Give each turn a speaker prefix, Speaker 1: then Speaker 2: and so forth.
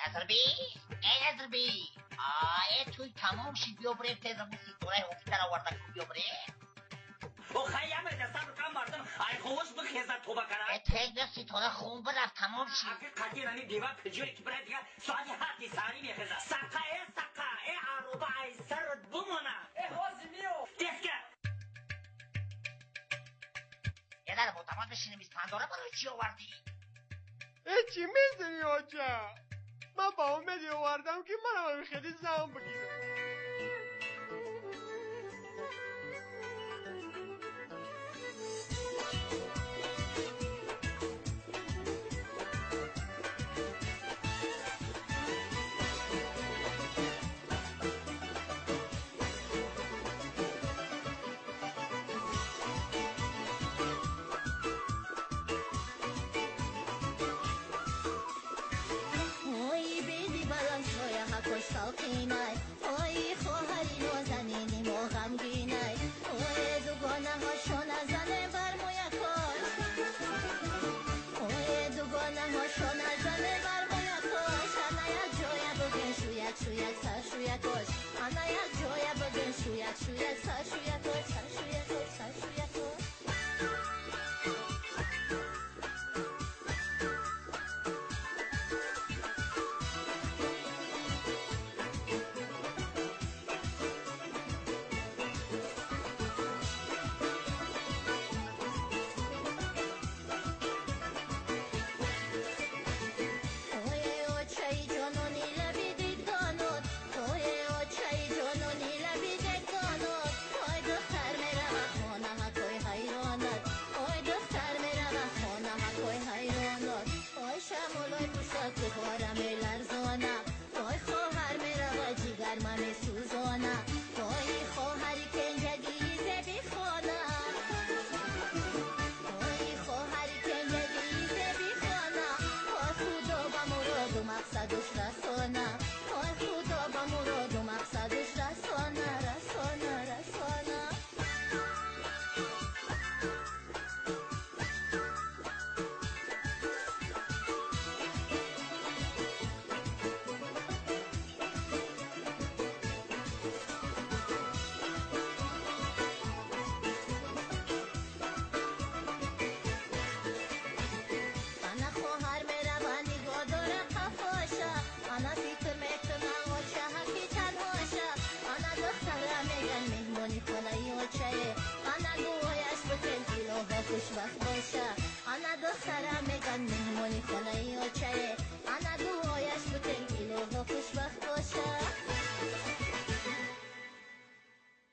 Speaker 1: نظربی نظربی توی تمام شید بیا بریم تیز موسی تورای هفته را ورده کن بیا بریم
Speaker 2: خیام دستم کم مردم ای خوش بخیزن تو بکنن
Speaker 1: تیز بیا سی تورا خون برف تمام شید
Speaker 2: اگه قطعی نمی دیوان پجوری که برای دیگه ساعتی حتی ساری میخیزن سقا ای عروبه ای سرت بمونه ای خوزی میو دیسکه
Speaker 1: یه در معتمد بشینیم از پنداره برای چی آوردی؟
Speaker 3: چی میزنی آجا؟ من با امیدی آوردم که منم خیلی زمان بگیرم
Speaker 4: ساقینای اوی خواهری نازنینی ما غمگینای اوی دوگانه هاشو نزنه بر مویا کاش اوی دوگانه هاشو نزنه بر مویا کاش انا یک جویا بگن شویک شویک سر شویک کاش انا یک جویا بگن شویک شویک سر شویک کاش سر شویک کاش سر شویک کاش خوشبخت باشه. آنا دخترم میگن مهمونی خونه ای و چایه